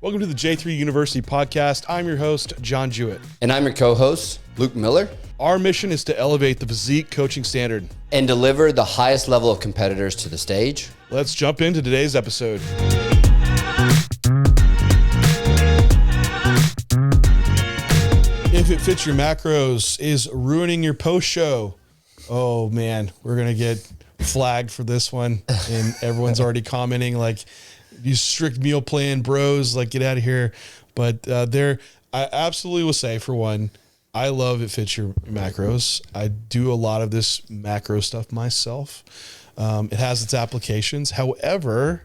Welcome to the J3U University podcast. I'm your host, John Jewett. And I'm your co-host, Luke Miller. Our mission is to elevate the physique coaching standard and deliver the highest level of competitors to the stage. Let's jump into today's episode. If it fits your macros is ruining your post-show. Oh man, we're going to get flagged for this one. And everyone's already commenting like, you strict meal plan bros, like get out of here. But I absolutely will say, for one, I love it fits your macros. I do a lot of this macro stuff myself. It has its applications. However,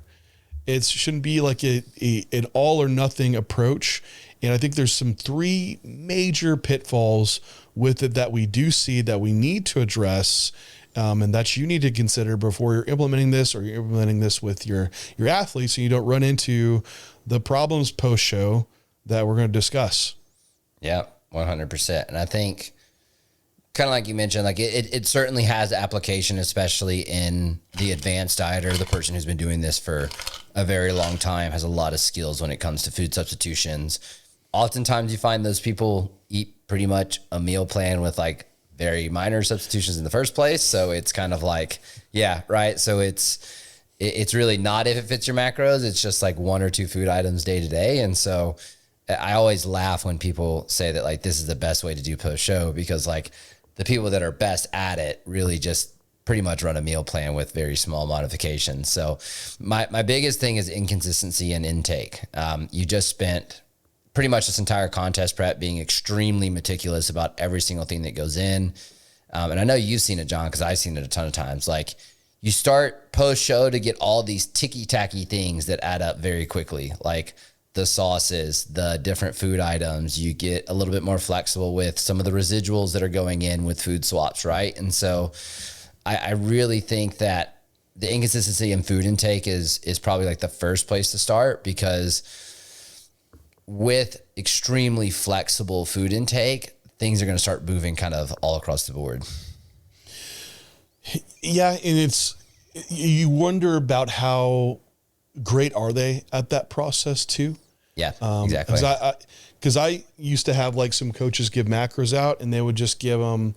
it shouldn't be like an all or nothing approach. And I think there's some three major pitfalls with it that we do see that we need to address. And that you need to consider before you're implementing this, or you're implementing this with your athletes, so you don't run into the problems post-show that we're going to discuss. Yeah, 100%. And I think, kind of like you mentioned, like it certainly has application, especially in the advanced dieter. The person who's been doing this for a very long time has a lot of skills when it comes to food substitutions. Oftentimes you find those people eat pretty much a meal plan with like very minor substitutions in the first place. So it's kind of like, yeah, right. So it's really not if it fits your macros. It's just like one or two food items day to day. And so I always laugh when people say that like, this is the best way to do post show, because like the people that are best at it really just pretty much run a meal plan with very small modifications. So my biggest thing is inconsistency in intake. You just spent pretty much this entire contest prep being extremely meticulous about every single thing that goes in. And I know you've seen it, John, because I've seen it a ton of times. Like you start post show to get all these ticky tacky things that add up very quickly, like the sauces, the different food items. You get a little bit more flexible with some of the residuals that are going in with food swaps, right? And so I really think that the inconsistency in food intake is probably like the first place to start, because with extremely flexible food intake, things are going to start moving kind of all across the board. Yeah. And you wonder about how great are they at that process too? Yeah, exactly. Because I used to have like some coaches give macros out, and they would just give them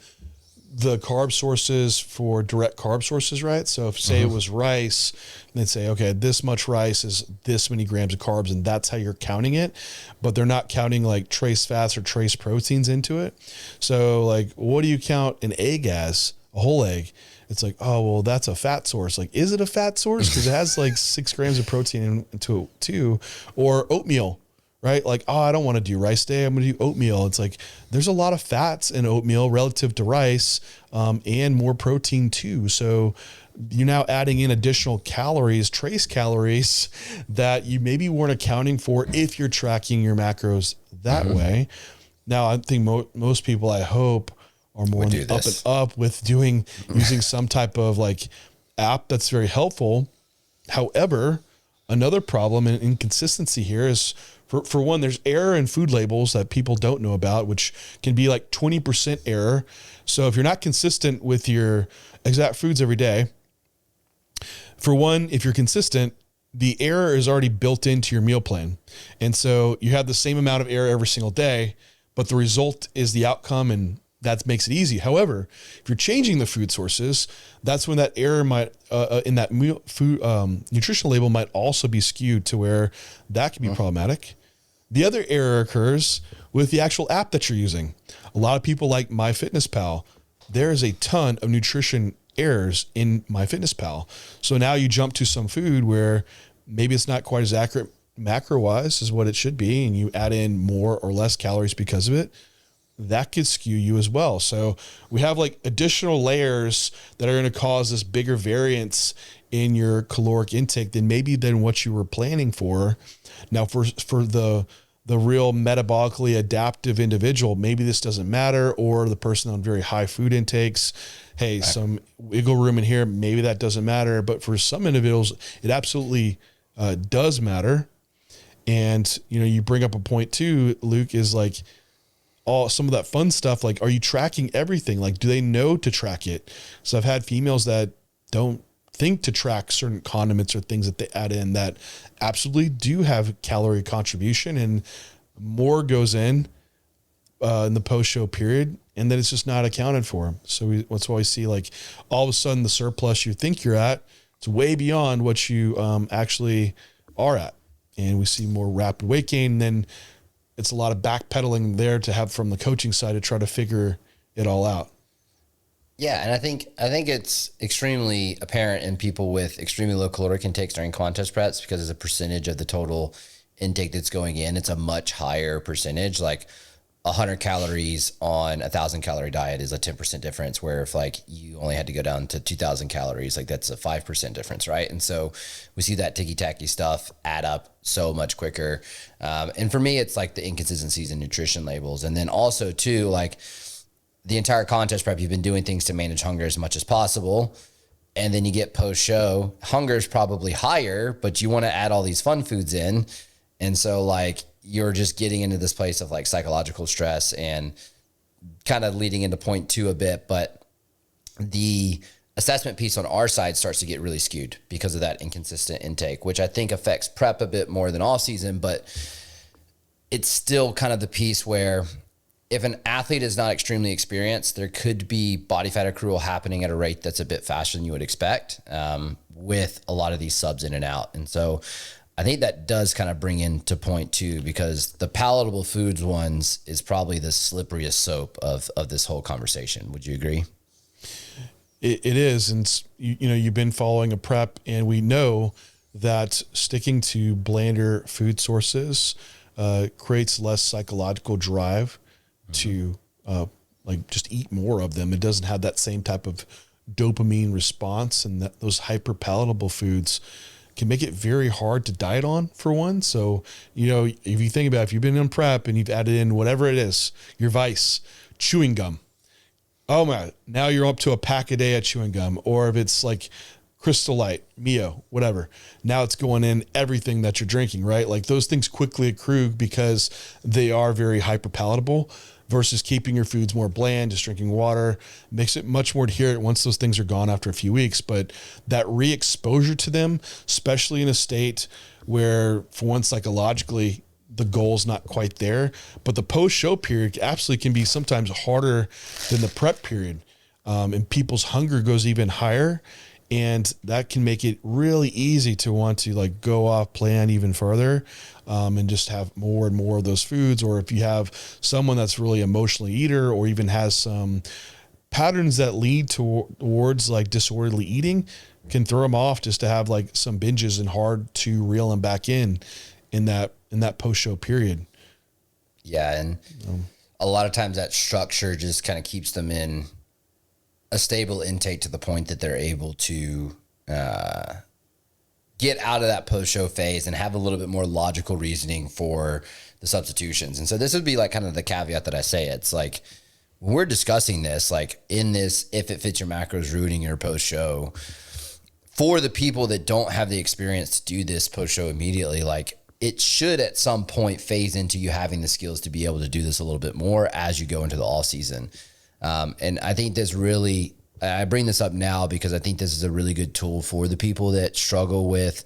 the carb sources for direct carb sources, right? So if say it was rice, they'd say, okay, this much rice is this many grams of carbs, and that's how you're counting it. But they're not counting like trace fats or trace proteins into it. So like, what do you count an egg as? A whole egg. It's like, oh, well, that's a fat source. Like, is it a fat source? Because it has like 6 grams of protein into it too. Or oatmeal, right? Like, oh, I don't want to do rice day. I'm going to do oatmeal. It's like, there's a lot of fats in oatmeal relative to rice, and more protein too. So you're now adding in additional calories, trace calories, that you maybe weren't accounting for if you're tracking your macros that way. Now, I think most people, I hope, are more on the up and up with using some type of like app that's very helpful. However, another problem and inconsistency here is, for one, there's error in food labels that people don't know about, which can be like 20% error. So if you're not consistent with your exact foods every day, for one, if you're consistent, the error is already built into your meal plan. And so you have the same amount of error every single day, but the result is the outcome, and that makes it easy. However, if you're changing the food sources, that's when that error might, in that food nutritional label, might also be skewed to where that can be problematic. The other error occurs with the actual app that you're using. A lot of people like MyFitnessPal. There is a ton of nutrition errors in MyFitnessPal. So now you jump to some food where maybe it's not quite as accurate macro-wise as what it should be, and you add in more or less calories because of it. That could skew you as well. So we have like additional layers that are going to cause this bigger variance in your caloric intake than what you were planning for. Now for the real metabolically adaptive individual, maybe this doesn't matter, or the person on very high food intakes, hey, some wiggle room in here, maybe that doesn't matter. But for some individuals, it absolutely does matter. And, you bring up a point too, Luke, is like, some of that fun stuff, like, are you tracking everything? Like, do they know to track it? So I've had females that don't think to track certain condiments or things that they add in that absolutely do have calorie contribution, and more goes in the post-show period, and then it's just not accounted for. So that's why we see like all of a sudden the surplus you think you're at, it's way beyond what you actually are at. And we see more rapid weight gain. And then it's a lot of backpedaling there to have from the coaching side to try to figure it all out. Yeah, and I think it's extremely apparent in people with extremely low caloric intakes during contest preps, because as a percentage of the total intake that's going in, it's a much higher percentage. Like 100 calories on 1,000 calorie diet is a 10% difference, where if like you only had to go down to 2,000 calories, like that's a 5% difference, right? And so we see that ticky-tacky stuff add up so much quicker. And for me, it's like the inconsistencies in nutrition labels. And then also too, like the entire contest prep, you've been doing things to manage hunger as much as possible. And then you get post-show, hunger is probably higher, but you want to add all these fun foods in. And so like you're just getting into this place of like psychological stress, and kind of leading into point 2 a bit. But the assessment piece on our side starts to get really skewed because of that inconsistent intake, which I think affects prep a bit more than off season, but it's still kind of the piece where if an athlete is not extremely experienced, there could be body fat accrual happening at a rate that's a bit faster than you would expect, with a lot of these subs in and out. And so I think that does kind of bring into point 2, because the Palatable Foods ones is probably the slipperiest soap of this whole conversation. Would you agree? It is. And you've been following a prep, and we know that sticking to blander food sources creates less psychological drive to like just eat more of them. It doesn't have that same type of dopamine response, and that those hyper palatable foods can make it very hard to diet on, for one. So, if you think about it, if you've been in prep and you've added in whatever it is, your vice, chewing gum. Oh my, now you're up to a pack a day of chewing gum. Or if it's like Crystal Light, Mio, whatever, now it's going in everything that you're drinking, right? Like those things quickly accrue because they are very hyper palatable, versus keeping your foods more bland, just drinking water makes it much more adherent once those things are gone after a few weeks. But that re-exposure to them, especially in a state where, for one, psychologically, the goal's not quite there, but the post-show period absolutely can be sometimes harder than the prep period. And people's hunger goes even higher. And that can make it really easy to want to like go off plan even further, and just have more and more of those foods. Or if you have someone that's really emotionally eater, or even has some patterns that lead towards like disorderly eating, can throw them off just to have like some binges, and hard to reel them back in that post-show period. Yeah. And a lot of times that structure just kind of keeps them in a stable intake to the point that they're able to get out of that post-show phase and have a little bit more logical reasoning for the substitutions. And so this would be like kind of the caveat that I say. It's like when we're discussing this, like in this, if it fits your macros routing your post-show, for the people that don't have the experience to do this post-show immediately, like it should at some point phase into you having the skills to be able to do this a little bit more as you go into the off season. And I think this really, I bring this up now because I think this is a really good tool for the people that struggle with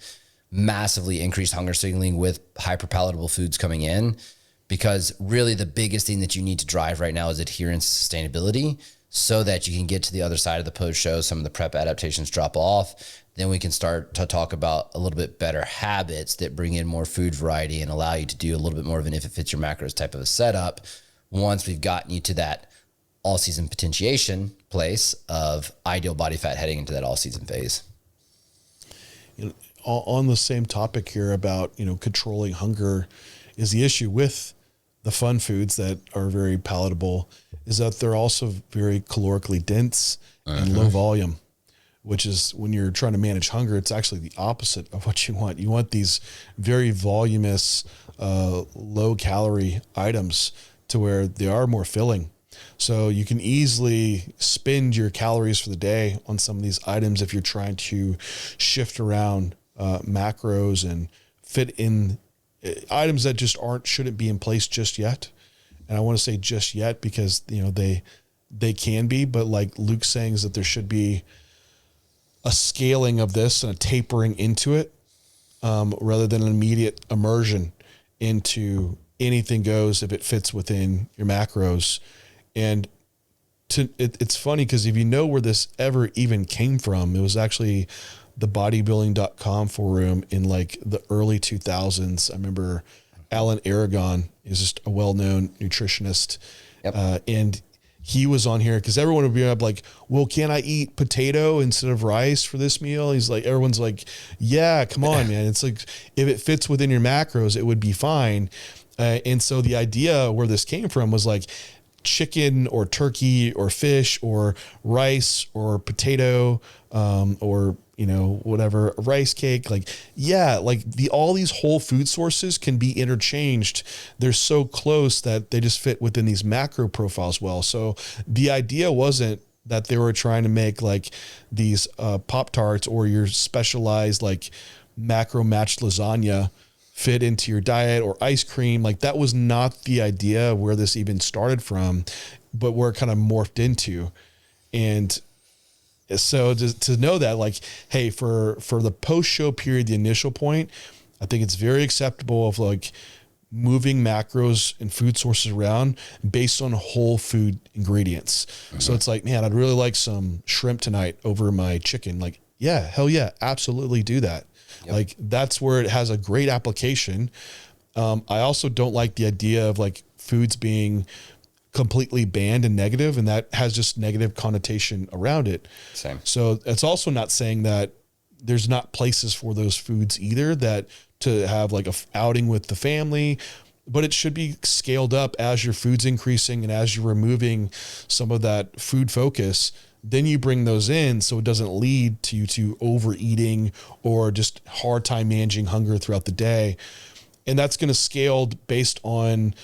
massively increased hunger signaling with hyperpalatable foods coming in, because really the biggest thing that you need to drive right now is adherence and sustainability, so that you can get to the other side of the post show, some of the prep adaptations drop off. Then we can start to talk about a little bit better habits that bring in more food variety and allow you to do a little bit more of an if it fits your macros type of a setup once we've gotten you to that all-season potentiation place of ideal body fat heading into that all-season phase. On the same topic here about, controlling hunger, is the issue with the fun foods that are very palatable is that they're also very calorically dense and low volume, which is when you're trying to manage hunger, it's actually the opposite of what you want. You want these very voluminous, low calorie items to where they are more filling. So you can easily spend your calories for the day on some of these items if you're trying to shift around macros and fit in items that just shouldn't be in place just yet. And I want to say just yet because, they can be, but like Luke's saying is that there should be a scaling of this and a tapering into it, rather than an immediate immersion into anything goes if it fits within your macros. And it's funny because if you know where this ever even came from, it was actually the bodybuilding.com forum in like the early 2000s. I remember Alan Aragon is just a well-known nutritionist. Yep. And he was on here because everyone would be like, well, can I eat potato instead of rice for this meal? He's like, everyone's like, yeah, come on, man. It's like, if it fits within your macros, it would be fine. And so the idea where this came from was like chicken or turkey or fish or rice or potato, or, you know, whatever, rice cake. Like, yeah, like all these whole food sources can be interchanged. They're so close that they just fit within these macro profiles well. So the idea wasn't that they were trying to make like these Pop-Tarts or your specialized like macro matched lasagna fit into your diet or ice cream. Like that was not the idea where this even started from, but where it kind of morphed into. And so to know that, like, hey, for the post-show period, the initial point, I think it's very acceptable of like moving macros and food sources around based on whole food ingredients. Mm-hmm. So it's like, man, I'd really like some shrimp tonight over my chicken. Like, yeah, hell yeah, absolutely do that. Yep. Like that's where it has a great application. I also don't like the idea of like foods being completely banned and negative, and that has just negative connotation around it. Same. So it's also not saying that there's not places for those foods either, that to have like a outing with the family, but it should be scaled up as your food's increasing and as you're removing some of that food focus. Then you bring those in so it doesn't lead to you to overeating or just hard time managing hunger throughout the day. And that's going to scale based on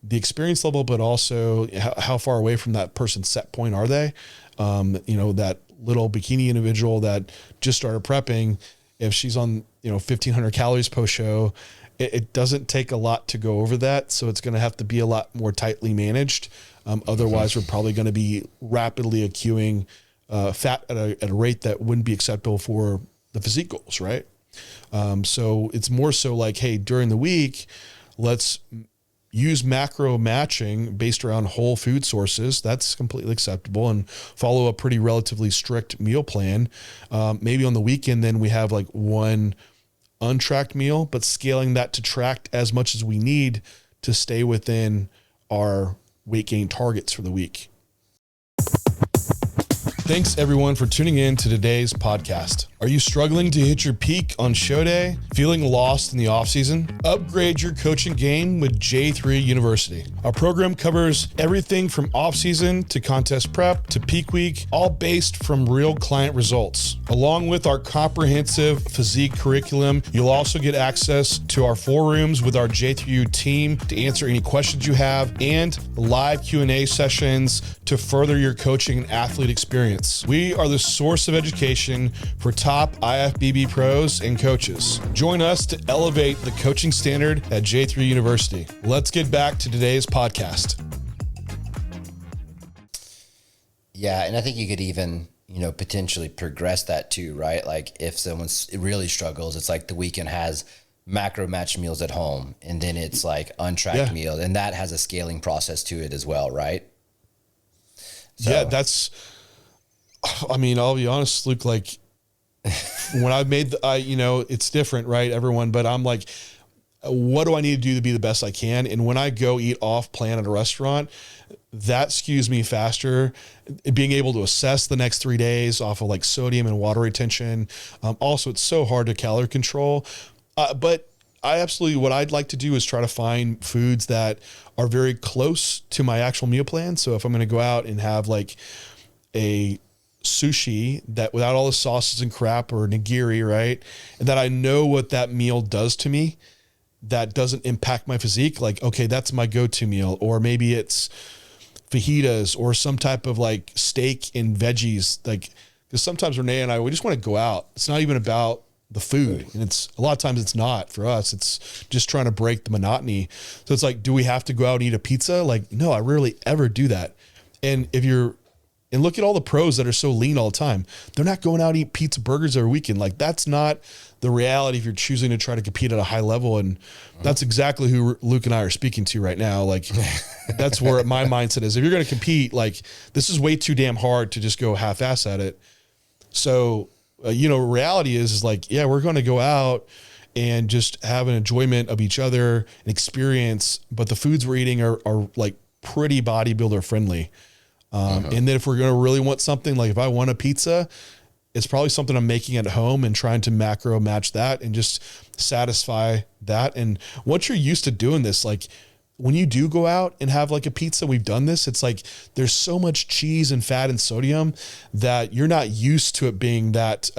the experience level, but also how far away from that person's set point are they? You know, that little bikini individual that just started prepping, if she's on, 1,500 calories post show, it doesn't take a lot to go over that. So it's going to have to be a lot more tightly managed. Otherwise we're probably going to be rapidly accruing fat at a rate that wouldn't be acceptable for the physique goals. Right. So it's more so like, hey, during the week, let's use macro matching based around whole food sources. That's completely acceptable, and follow a pretty relatively strict meal plan. Maybe on the weekend, then we have like one untracked meal, but scaling that to tracked as much as we need to stay within our weight gain targets for the week. Thanks everyone for tuning in to today's podcast. Are you struggling to hit your peak on show day? Feeling lost in the off season? Upgrade your coaching game with J3 University. Our program covers everything from off season to contest prep to peak week, all based from real client results. Along with our comprehensive physique curriculum, you'll also get access to our forums with our J3U team to answer any questions you have, and live Q&A sessions to further your coaching and athlete experience. We are the source of education for top IFBB pros and coaches. Join us to elevate the coaching standard at J3 University. Let's get back to today's podcast. Yeah, and I think you could even, potentially progress that too, right? Like if someone really struggles, it's like the weekend has macro match meals at home, and then it's like untracked meals, and that has a scaling process to it as well, right? So. Yeah, I'll be honest, Luke, like when I made it's different, right? Everyone, but I'm like, what do I need to do to be the best I can? And when I go eat off plan at a restaurant, that skews me faster. Being able to assess the next 3 days off of like sodium and water retention. Also, it's so hard to calorie control. But what I'd like to do is try to find foods that are very close to my actual meal plan. So if I'm going to go out and have like a sushi that without all the sauces and crap, or nigiri, right? And that I know what that meal does to me, that doesn't impact my physique. Like, okay, that's my go-to meal. Or maybe it's fajitas or some type of like steak and veggies. Like, because sometimes Renee and I, we just want to go out. It's not even about the food. And it's a lot of times it's not for us. It's just trying to break the monotony. So it's like, do we have to go out and eat a pizza? Like, no, I rarely ever do that. And if you're And look at all the pros that are so lean all the time. They're not going out and eat pizza burgers every weekend. Like, that's not the reality if you're choosing to try to compete at a high level. And that's exactly who Luke and I are speaking to right now. Like, that's where my mindset is. If you're going to compete, like, this is way too damn hard to just go half-ass at it. So, reality is like, yeah, we're going to go out and just have an enjoyment of each other, an experience. But the foods we're eating are like pretty bodybuilder friendly. And then if we're going to really want something, like if I want a pizza, it's probably something I'm making at home and trying to macro match that and just satisfy that. And once you're used to doing this, like when you do go out and have like a pizza, we've done this, it's like there's so much cheese and fat and sodium that you're not used to it being that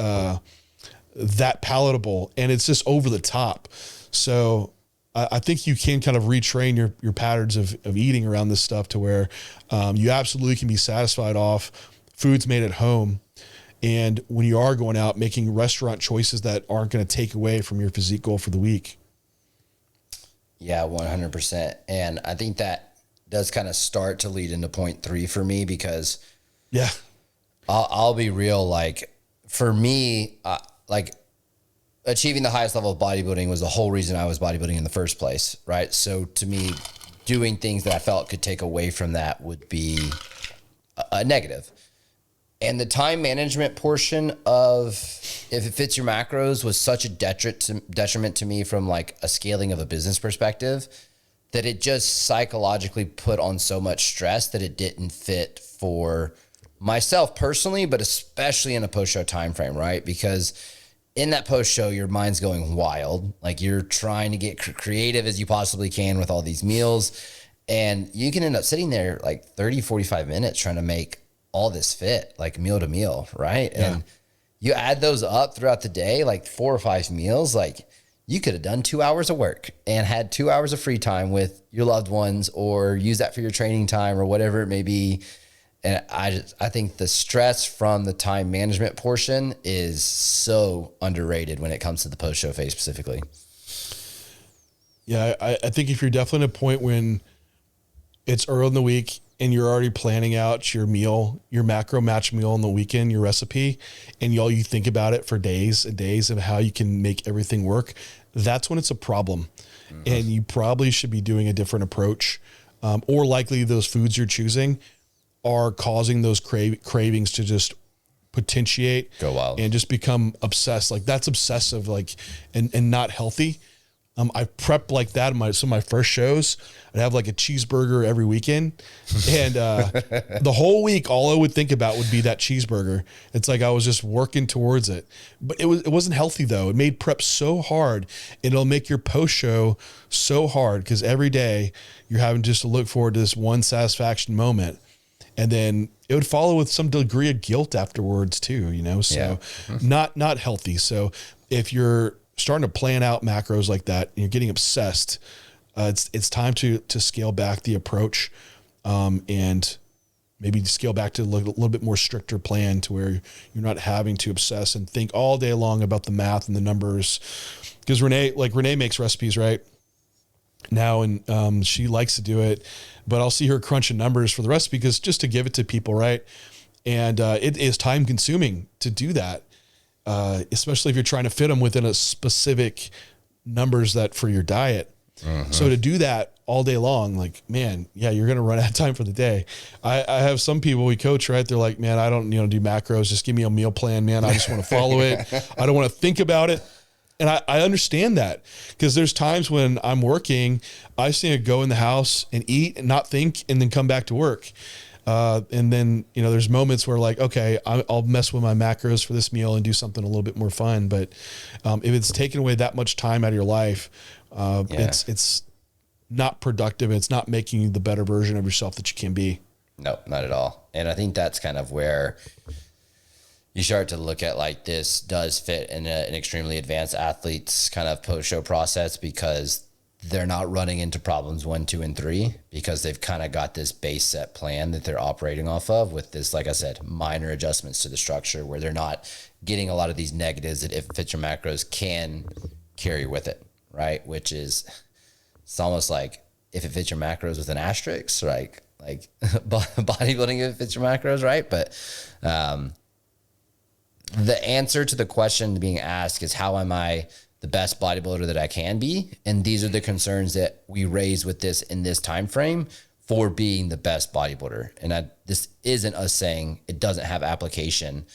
palatable, and it's just over the top. So I think you can kind of retrain your patterns of eating around this stuff to where you absolutely can be satisfied off foods made at home. And when you are going out, making restaurant choices that aren't going to take away from your physique goal for the week. Yeah, 100%. And I think that does kind of start to lead into point 3 for me, because yeah, I'll be real. Like for me, like achieving the highest level of bodybuilding was the whole reason I was bodybuilding in the first place, right? So to me, doing things that I felt could take away from that would be a negative. And the time management portion of if it fits your macros was such a detriment to me from like a scaling of a business perspective, that it just psychologically put on so much stress that it didn't fit for myself personally, but especially in a post-show time frame, right? Because in that post-show, your mind's going wild. Like you're trying to get creative as you possibly can with all these meals. And you can end up sitting there like 30, 45 minutes trying to make all this fit, like meal to meal, right? Yeah. And you add those up throughout the day, like 4 or 5 meals, like you could have done 2 hours of work and had 2 hours of free time with your loved ones, or use that for your training time or whatever it may be. And I think the stress from the time management portion is so underrated when it comes to the post-show phase specifically. Yeah, I think if you're definitely at a point when it's early in the week and you're already planning out your meal, your macro match meal on the weekend, your recipe, and you think about it for days and days of how you can make everything work, that's when it's a problem. Mm-hmm. And you probably should be doing a different approach, or likely those foods you're choosing are causing those cravings to just potentiate, go wild, and just become obsessed. Like that's obsessive, like, and not healthy. I prepped like that in some of my first shows. I'd have like a cheeseburger every weekend, and the whole week, all I would think about would be that cheeseburger. It's like I was just working towards it, but it wasn't healthy though. It made prep so hard, and it'll make your post show so hard because every day you're having just to look forward to this one satisfaction moment, and then it would follow with some degree of guilt afterwards too. So not healthy. So if you're starting to plan out macros like that, and you're getting obsessed, it's time to scale back the approach, and maybe scale back to a little bit more stricter plan to where you're not having to obsess and think all day long about the math and the numbers. Because Renee makes recipes right now, and she likes to do it, but I'll see her crunching numbers for the recipe because just to give it to people, right? And it is time consuming to do that. Especially if you're trying to fit them within a specific numbers that for your diet. Uh-huh. So to do that all day long, like, man, yeah, you're going to run out of time for the day. I have some people we coach, right? They're like, man, I don't, do macros. Just give me a meal plan, man. I just want to follow it. I don't want to think about it. And I understand that because there's times when I'm working, I just need to go in the house and eat and not think and then come back to work. And then, there's moments where like, okay, I'll mess with my macros for this meal and do something a little bit more fun. But if it's taking away that much time out of your life, it's not productive. It's not making you the better version of yourself that you can be. No, not at all. And I think that's kind of where you start to look at like this does fit in an extremely advanced athlete's kind of post-show process, because they're not running into problems 1, 2, and 3 because they've kind of got this base set plan that they're operating off of with this, like I said, minor adjustments to the structure where they're not getting a lot of these negatives that if it fits your macros can carry with it, right? Which is, it's almost like if it fits your macros with an asterisk, like like bodybuilding if it fits your macros, right? But the answer to the question being asked is, how am I the best bodybuilder that I can be? And these are the concerns that we raise with this in this time frame for being the best bodybuilder. And this isn't us saying it doesn't have application.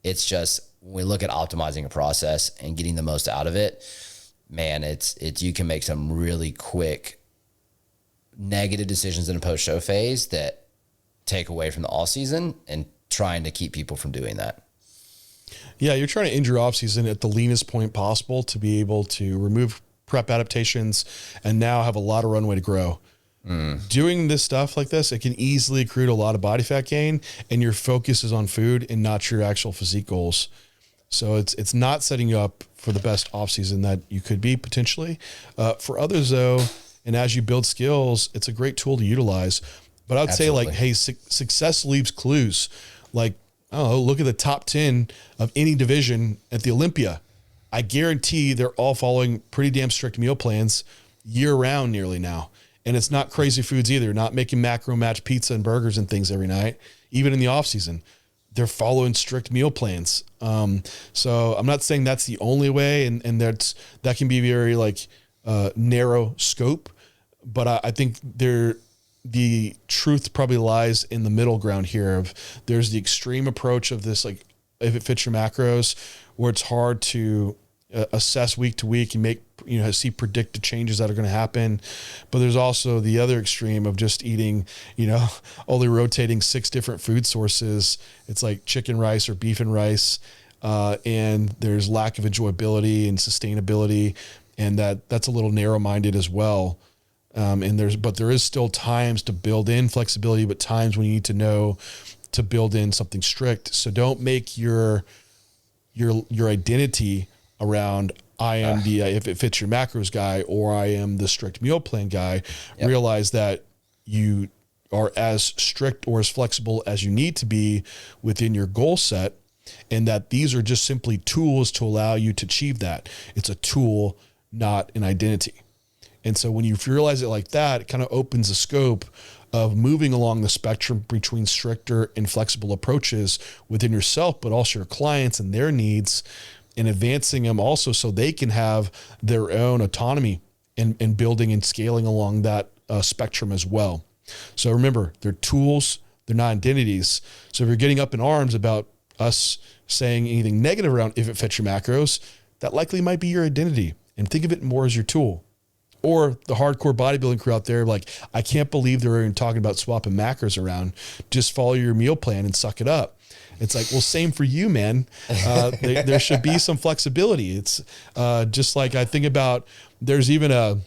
It's just when we look at optimizing a process and getting the most out of it, man, it's you can make some really quick negative decisions in a post-show phase that take away from the off season, and trying to keep people from doing that. Yeah, you're trying to end your off season at the leanest point possible to be able to remove prep adaptations and now have a lot of runway to grow. Doing this stuff like this, it can easily accrue to a lot of body fat gain, and your focus is on food and not your actual physique goals. So it's not setting you up for the best off season that you could be potentially. For others though, and as you build skills, it's a great tool to utilize. But I would say like, hey, success leaves clues. Like, oh, look at the top 10 of any division at the Olympia. I guarantee they're all following pretty damn strict meal plans year round nearly now. And it's not crazy foods either. Not making macro match pizza and burgers and things every night, even in the off season. They're following strict meal plans. So I'm not saying that's the only way, and that can be very like narrow scope, but I think the truth probably lies in the middle ground here. Of there's the extreme approach of this, like if it fits your macros, where it's hard to assess week to week and make, see predicted changes that are going to happen. But there's also the other extreme of just eating, only rotating 6 different food sources. It's like chicken, rice, or beef and rice. And there's lack of enjoyability and sustainability. And that's a little narrow-minded as well. But there is still times to build in flexibility, but times when you need to know to build in something strict. So don't make your identity around I am the if it fits your macros guy, or I am the strict meal plan guy. Yep. Realize that you are as strict or as flexible as you need to be within your goal set, and that these are just simply tools to allow you to achieve that. It's a tool, not an identity. And so when you realize it like that, it kind of opens the scope of moving along the spectrum between stricter and flexible approaches within yourself, but also your clients and their needs, and advancing them also so they can have their own autonomy in building and scaling along that spectrum as well. So remember, they're tools, they're not identities. So if you're getting up in arms about us saying anything negative around if it fits your macros, that likely might be your identity, and think of it more as your tool. Or the hardcore bodybuilding crew out there, like, I can't believe they're even talking about swapping macros around. Just follow your meal plan and suck it up. It's like, well, same for you, man. There should be some flexibility. It's just like I think about, there's even an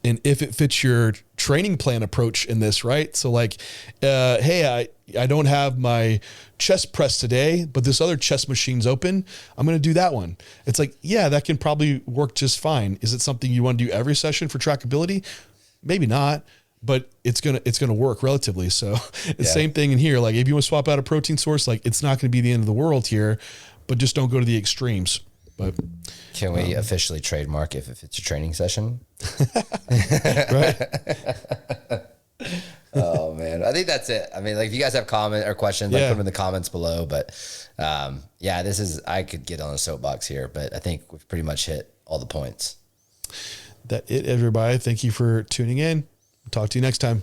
if it fits your training plan approach in this, right? So like, hey, I don't have my chest press today, but this other chest machine's open. I'm going to do that one. It's like, yeah, that can probably work just fine. Is it something you want to do every session for trackability? Maybe not, but it's going to work relatively. So the same thing in here. Like if you want to swap out a protein source, like it's not going to be the end of the world here, but just don't go to the extremes. But can we officially trademark if it fits your training session? Right. Oh man, I think that's it. I mean, like if you guys have comment or questions, like put them in the comments below. But I could get on a soapbox here, but I think we've pretty much hit all the points. That's it, everybody. Thank you for tuning in. Talk to you next time.